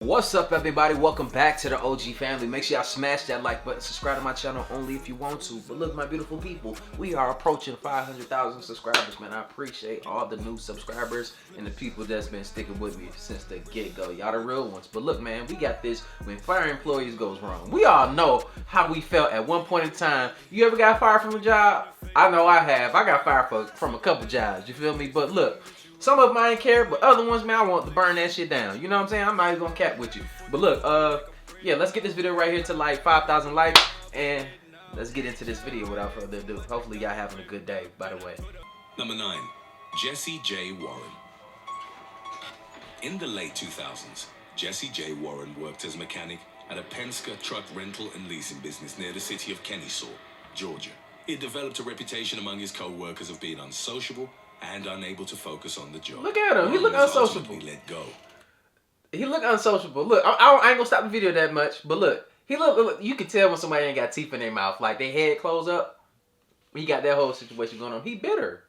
What's up, everybody? Welcome back to the OG family. Make sure y'all smash that like button, subscribe to my channel only if you want to. But look, my beautiful people, we are approaching 500,000 subscribers, man. I appreciate all the new subscribers and the people that's been sticking with me since the get-go. Y'all the real ones. But look, man, we got this when fire employees goes wrong. We all know how we felt at one point in time. You ever got fired from a job? I know I have. I got fired from a couple jobs, you feel me? But look, some of them I ain't care, but other ones, man, I want to burn that shit down. You know what I'm saying? I'm not even gonna cap with you. But look, yeah, let's get this video right here to like 5,000 likes, and let's get into this video without further ado. Hopefully y'all having a good day, by the way. Number 9, Jesse J. Warren. In the late 2000s, Jesse J. Warren worked as mechanic at a Penske truck rental and leasing business near the city of Kennesaw, Georgia. He had developed a reputation among his co-workers of being unsociable and unable to focus on the job. Look at him. He look unsociable. Let go. He look unsociable. Look, I ain't gonna stop the video that much, but look, he look. You can tell when somebody ain't got teeth in their mouth, like they head closed up. He got that whole situation going on. He bitter.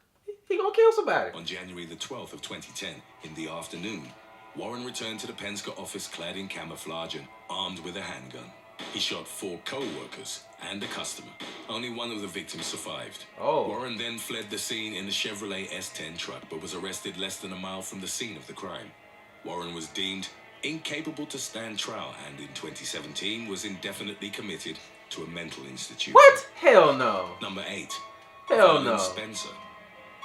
He gonna kill somebody. On January the 12th of 2010, in the afternoon, Warren returned to the Penske office clad in camouflage and armed with a handgun. He shot 4 co-workers and a customer. Only one of the victims survived. Oh. Warren then fled the scene in the Chevrolet S10 truck, but was arrested less than a mile from the scene of the crime. Warren was deemed incapable to stand trial and in 2017 was indefinitely committed to a mental institution. What? Hell no. Number 8. Hell Vernon no. Spencer.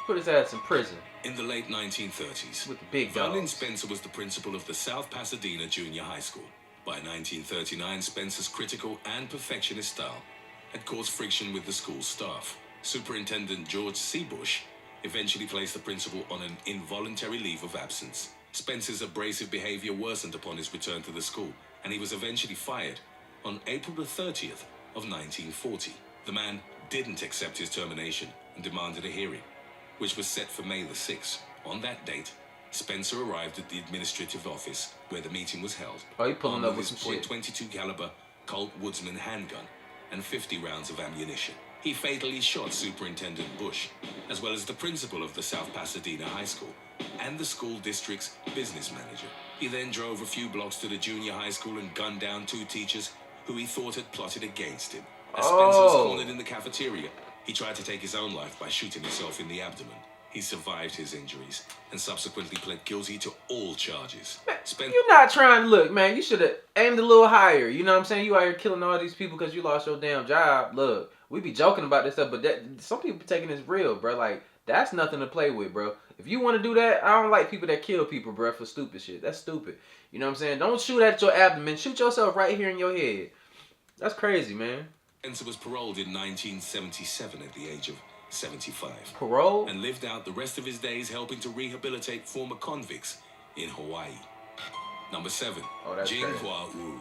Put his ass in prison. In the late 1930s, With the big Vernon dogs. Spencer was the principal of the South Pasadena Junior High School. By 1939, Spencer's critical and perfectionist style had caused friction with the school's staff. Superintendent George C. Bush eventually placed the principal on an involuntary leave of absence. Spencer's abrasive behavior worsened upon his return to the school, and he was eventually fired on April the 30th of 1940. The man didn't accept his termination and demanded a hearing, which was set for May the 6th. On that date, Spencer arrived at the administrative office where the meeting was held. Oh, you pulling up with his some shit. .22 caliber Colt Woodsman handgun and 50 rounds of ammunition. He fatally shot Superintendent Bush, as well as the principal of the South Pasadena High School and the school district's business manager. He then drove a few blocks to the junior high school and gunned down 2 teachers who he thought had plotted against him. As Spencer was cornered in the cafeteria, he tried to take his own life by shooting himself in the abdomen. He survived his injuries and subsequently pled guilty to all charges. You're not trying to look, man. You should have aimed a little higher. You know what I'm saying? You out here killing all these people because you lost your damn job. Look, we be joking about this stuff, but some people taking this real, bro. Like, that's nothing to play with, bro. If you want to do that, I don't like people that kill people, bro, for stupid shit. That's stupid. You know what I'm saying? Don't shoot at your abdomen. Shoot yourself right here in your head. That's crazy, man. Spencer was paroled in 1977 at the age of 75. Parole? And lived out the rest of his days helping to rehabilitate former convicts in Hawaii. Number 7. That's Jing crazy. Hua Wu.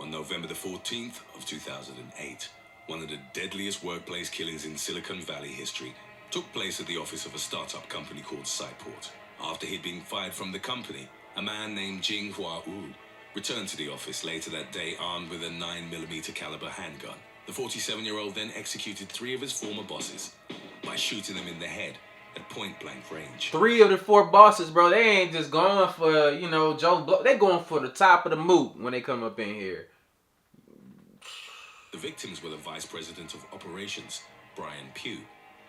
On November the 14th of 2008, one of the deadliest workplace killings in Silicon Valley history took place at the office of a startup company called Cyport. After he'd been fired from the company, a man named Jing Hua Wu returned to the office later that day armed with a 9mm caliber handgun. The 47-year-old then executed 3 of his former bosses by shooting them in the head at point-blank range. 3 of the 4 bosses, bro, they ain't just going for, you know, Joe Blow. They going for the top of the moot when they come up in here. The victims were the Vice President of Operations, Brian Pugh,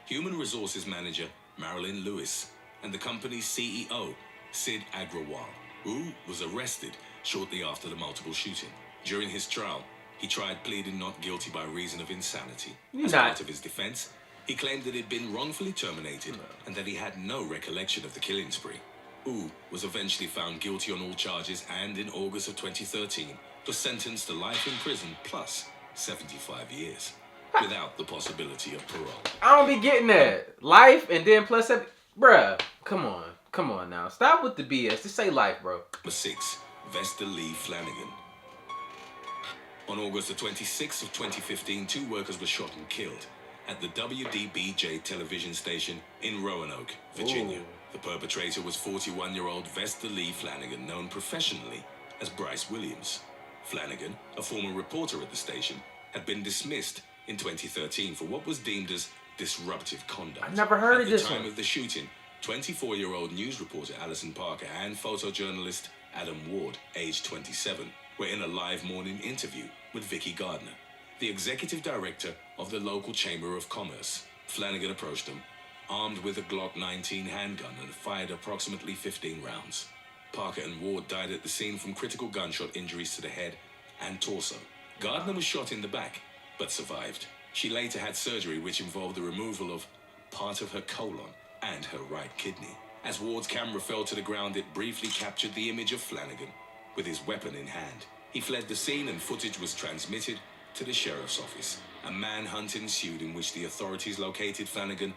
Human Resources Manager, Marilyn Lewis, and the company's CEO, Sid Agrawal, who was arrested shortly after the multiple shooting. During his trial, he tried pleading not guilty by reason of insanity. As part of his defense, he claimed that he'd been wrongfully terminated and that he had no recollection of the killing spree. Wu was eventually found guilty on all charges and in August of 2013 was sentenced to life in prison plus 75 years without the possibility of parole. I don't be getting that. Life and then plus 7. Bruh, come on. Come on now. Stop with the BS. Just say life, bro. Number 6. Vesta Lee Flanagan. On August the 26th of 2015, 2 workers were shot and killed at the WDBJ television station in Roanoke, Virginia. Ooh. The perpetrator was 41-year-old Vesta Lee Flanagan, known professionally as Bryce Williams. Flanagan, a former reporter at the station, had been dismissed in 2013 for what was deemed as disruptive conduct. I've never heard of this one. At the time of the shooting, 24-year-old news reporter Alison Parker and photojournalist Adam Ward, aged 27, were in a live morning interview with Vicky Gardner, the executive director of the local Chamber of Commerce. Flanagan approached them, armed with a Glock 19 handgun, and fired approximately 15 rounds. Parker and Ward died at the scene from critical gunshot injuries to the head and torso. Gardner was shot in the back, but survived. She later had surgery which involved the removal of part of her colon and her right kidney. As Ward's camera fell to the ground, it briefly captured the image of Flanagan with his weapon in hand. He fled the scene and footage was transmitted to the sheriff's office. A manhunt ensued in which the authorities located Flanagan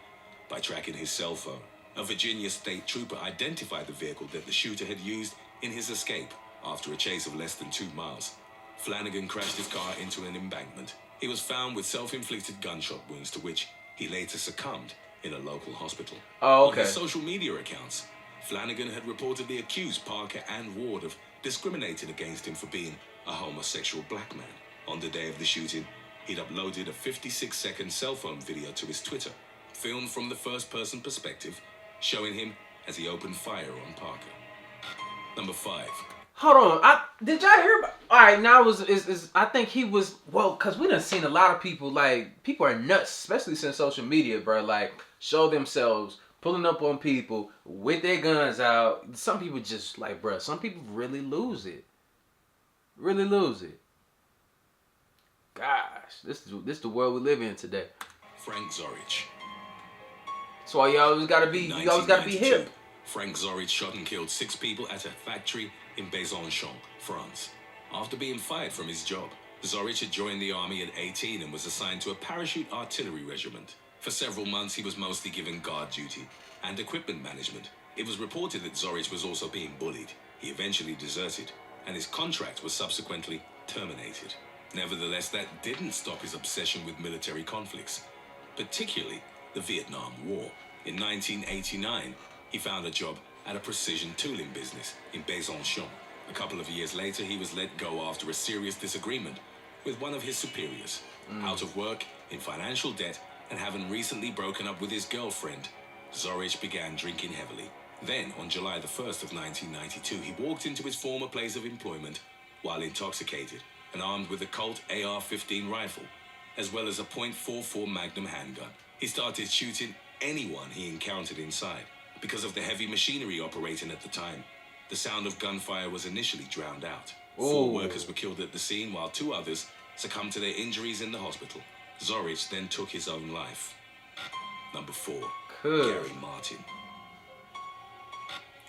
by tracking his cell phone. A Virginia state trooper identified the vehicle that the shooter had used in his escape. After a chase of less than 2 miles, Flanagan crashed his car into an embankment. He was found with self-inflicted gunshot wounds to which he later succumbed in a local hospital. Oh, okay. On his social media accounts, Flanagan had reportedly accused Parker and Ward of discriminating against him for being a homosexual black man. On the day of the shooting, he'd uploaded a 56-second cell phone video to his Twitter, filmed from the first-person perspective, showing him as he opened fire on Parker. Number 5. Hold on, did y'all hear about? All right, now I think he was, well, cause we done seen a lot of people, like, people are nuts, especially since social media, bro. Like, show themselves pulling up on people with their guns out. Some people just like, bro. Some people really lose it. Really lose it. Gosh, this is the world we live in today. Frank Zorich. That's why you always gotta be hip. Frank Zorich shot and killed 6 people at a factory in Besançon, France. After being fired from his job, Zorich had joined the army at 18 and was assigned to a parachute artillery regiment. For several months, he was mostly given guard duty and equipment management. It was reported that Zorich was also being bullied. He eventually deserted, and his contract was subsequently terminated. Nevertheless, that didn't stop his obsession with military conflicts, particularly the Vietnam War. In 1989, he found a job at a precision tooling business in Besançon. A couple of years later, he was let go after a serious disagreement with one of his superiors. Out of work, in financial debt, and having recently broken up with his girlfriend, Zorich began drinking heavily. Then, on July the 1st of 1992, he walked into his former place of employment while intoxicated and armed with a Colt AR-15 rifle, as well as a .44 Magnum handgun. He started shooting anyone he encountered inside. Because of the heavy machinery operating at the time, the sound of gunfire was initially drowned out. 4 workers were killed at the scene, while 2 others succumbed to their injuries in the hospital. Zorich then took his own life. Number 4. Gary Martin.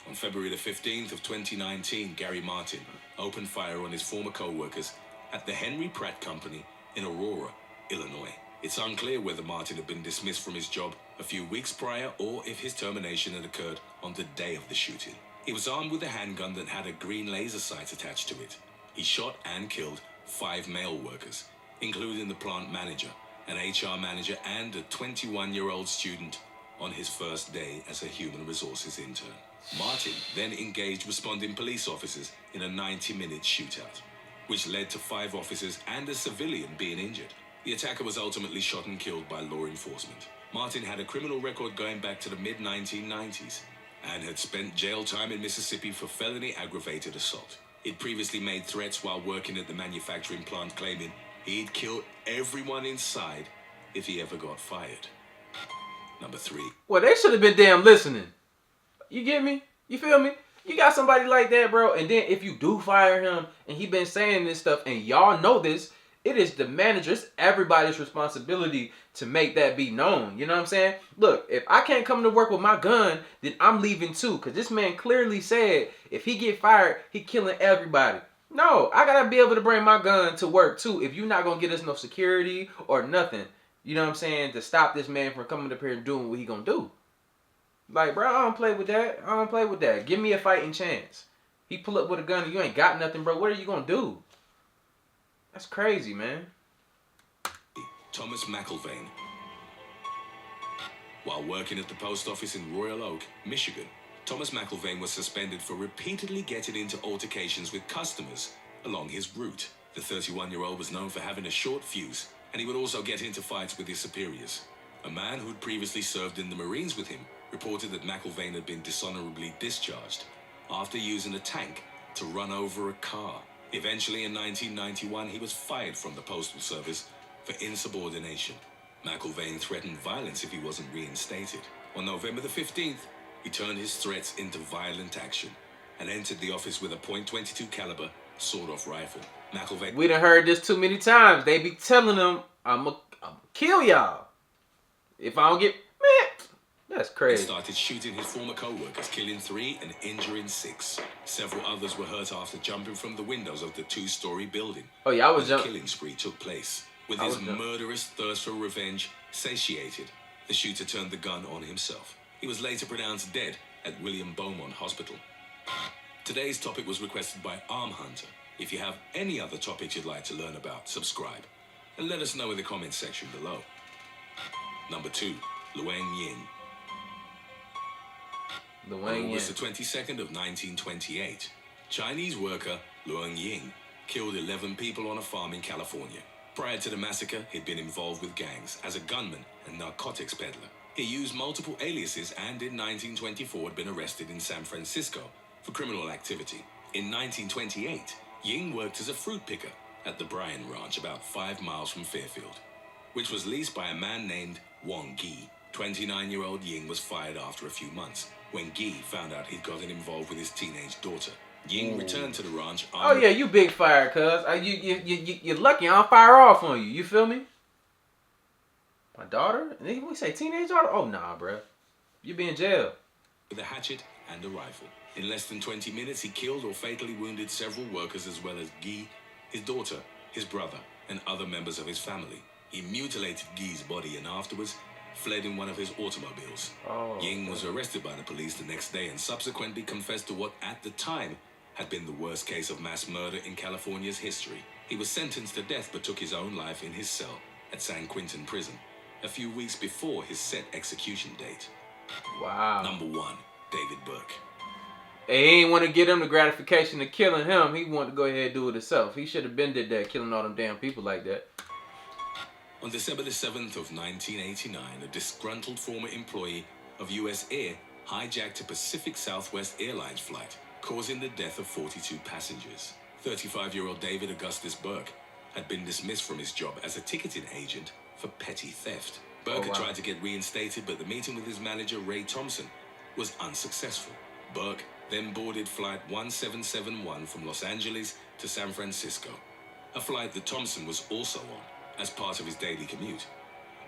On February the 15th of 2019, Gary Martin opened fire on his former co-workers at the Henry Pratt Company in Aurora, Illinois. It's unclear whether Martin had been dismissed from his job a few weeks prior or if his termination had occurred on the day of the shooting. He was armed with a handgun that had a green laser sight attached to it. He shot and killed 5 male workers, including the plant manager, an HR manager, and a 21-year-old student on his first day as a human resources intern. Martin then engaged responding police officers in a 90-minute shootout, which led to 5 officers and a civilian being injured. The attacker was ultimately shot and killed by law enforcement. Martin had a criminal record going back to the mid-1990s and had spent jail time in Mississippi for felony aggravated assault. He'd previously made threats while working at the manufacturing plant, claiming he'd kill everyone inside if he ever got fired. Number 3. Well, they should have been damn listening. You get me? You feel me? You got somebody like that, bro, and then if you do fire him and he been saying this stuff and y'all know this, it is the manager, it's everybody's responsibility to make that be known. You know what I'm saying? Look, if I can't come to work with my gun, then I'm leaving too. Because this man clearly said if he get fired, he killing everybody. No, I got to be able to bring my gun to work too. If you're not going to get us no security or nothing, you know what I'm saying, to stop this man from coming up here and doing what he going to do. Like, bro, I don't play with that. I don't play with that. Give me a fighting chance. He pull up with a gun and you ain't got nothing, bro. What are you going to do? That's crazy, man. Thomas McIlvaine. While working at the post office in Royal Oak, Michigan, Thomas McIlvaine was suspended for repeatedly getting into altercations with customers along his route. The 31-year-old was known for having a short fuse, and he would also get into fights with his superiors. A man who'd previously served in the Marines with him reported that McIlvaine had been dishonorably discharged after using a tank to run over a car. Eventually, in 1991, he was fired from the Postal Service for insubordination. McIlvaine threatened violence if he wasn't reinstated. On November the 15th, he turned his threats into violent action and entered the office with a .22 caliber sawed-off rifle. McIlvaine... We done heard this too many times. They be telling them, I'm kill y'all if I don't get... Man, that's crazy. He started shooting his former co-workers, killing 3 and injuring 6. Several others were hurt after jumping from the windows of the 2-story building. Oh yeah, I was The jumping. killing spree took place. With his murderous thirst for revenge satiated, the shooter turned the gun on himself. He was later pronounced dead at William Beaumont Hospital. Today's topic was requested by Arm Hunter. If you have any other topics you'd like to learn about, subscribe and let us know in the comments section below. Number 2, Luang Yin. On August the 22nd of 1928, Chinese worker Luang Ying killed 11 people on a farm in California. Prior to the massacre, he'd been involved with gangs as a gunman and narcotics peddler. He used multiple aliases and in 1924 had been arrested in San Francisco for criminal activity. In 1928, Ying worked as a fruit picker at the Bryan Ranch about 5 miles from Fairfield, which was leased by a man named Wang Gi. 29-year-old Ying was fired after a few months when Gi found out he'd gotten involved with his teenage daughter. Ying returned to the ranch. Oh yeah, you big fire, cuz. You're lucky I don't fire off on you. You feel me? My daughter? And then we say teenage daughter? Oh nah, bruh. You be in jail. With a hatchet and a rifle. In less than 20 minutes, he killed or fatally wounded several workers as well as Gi, his daughter, his brother, and other members of his family. He mutilated Gi's body and afterwards fled in one of his automobiles. Ying was arrested by the police the next day and subsequently confessed to what at the time had been the worst case of mass murder in California's history. He was sentenced to death but took his own life in his cell at San Quentin Prison a few weeks before his set execution date. Wow. Number 1, David Burke. Hey, he ain't want to get him the gratification of killing him. He wanted to go ahead and do it himself. He should have been did that, killing all them damn people like that. On December the 7th of 1989, a disgruntled former employee of US Air hijacked a Pacific Southwest Airlines flight, causing the death of 42 passengers. 35-year-old David Augustus Burke had been dismissed from his job as a ticketing agent for petty theft. Burke had tried to get reinstated, but the meeting with his manager, Ray Thompson, was unsuccessful. Burke then boarded flight 1771 from Los Angeles to San Francisco, a flight that Thompson was also on as part of his daily commute.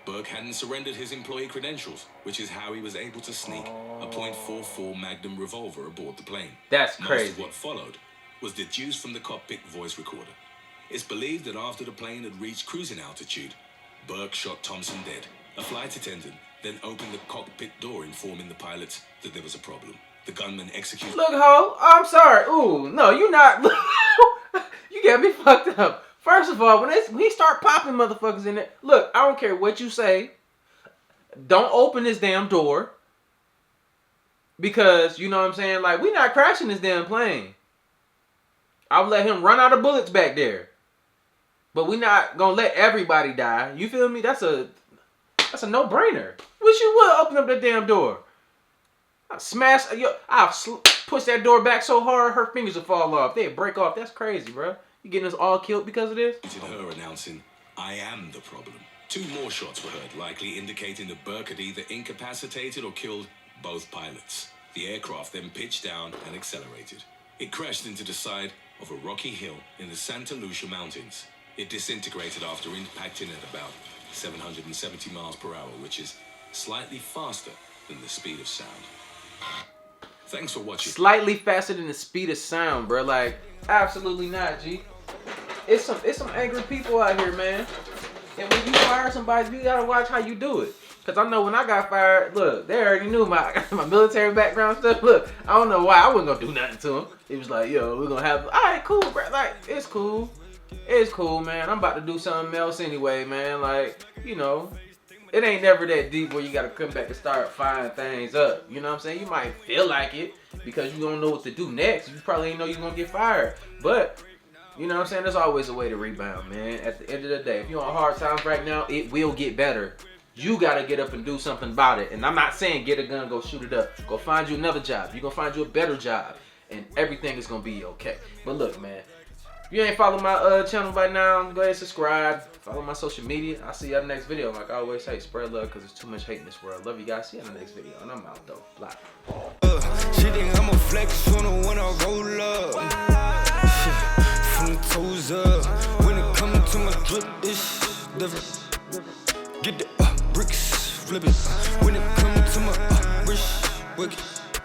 Burke hadn't surrendered his employee credentials, which is how he was able to sneak a .44 Magnum revolver aboard the plane. That's Most crazy. of what followed was deduced from the cockpit voice recorder. It's believed that after the plane had reached cruising altitude, Burke shot Thompson dead. A flight attendant then opened the cockpit door, informing the pilots that there was a problem. The gunman executed... Look, ho, I'm sorry. Ooh, no, you not... You got me fucked up. First of all, when he start popping motherfuckers in there, look, I don't care what you say. Don't open this damn door. Because, you know what I'm saying? Like, we not crashing this damn plane. I'll let him run out of bullets back there. But we not gonna let everybody die. You feel me? That's a no-brainer. Wish you would open up that damn door. I'll push that door back so hard her fingers will fall off. They'll break off. That's crazy, bro. You getting us all killed because of this? her announcing, "I am the problem." 2 more shots were heard, likely indicating that Burke had either incapacitated or killed both pilots. The aircraft then pitched down and accelerated. It crashed into the side of a rocky hill in the Santa Lucia Mountains. It disintegrated after impacting at about 770 miles per hour, which is slightly faster than the speed of sound. Thanks for watching. Slightly faster than the speed of sound, bro. Like, absolutely not, G. It's some angry people out here, man. And when you fire somebody, you gotta watch how you do it. Cause I know when I got fired, look, they already knew my military background stuff. Look, I don't know why I wasn't gonna do nothing to them. It was like, yo, we're gonna have, all right, cool, bro. Like, it's cool. It's cool, man. I'm about to do something else anyway, man. Like, you know, it ain't never that deep where you gotta come back and start firing things up. You know what I'm saying? You might feel like it because you don't know what to do next. You probably ain't know you're gonna get fired. But, you know what I'm saying? There's always a way to rebound, man. At the end of the day, if you're on hard times right now, it will get better. You gotta get up and do something about it. And I'm not saying get a gun, go shoot it up. Go find you another job. You're gonna find you a better job. and everything is gonna be okay. But look, man, if you ain't follow my channel by now, go ahead and subscribe. Follow my social media. I'll see you in the next video. Like I always say, spread love because there's too much hate in this world. Love you guys. See you in the next video. And I'm out though. Blah. She think I'm a flex on her when I roll up. From the toes up. When it comes to my drip, it's different. Get the bricks, flip it. When it comes to my wrist, wicked.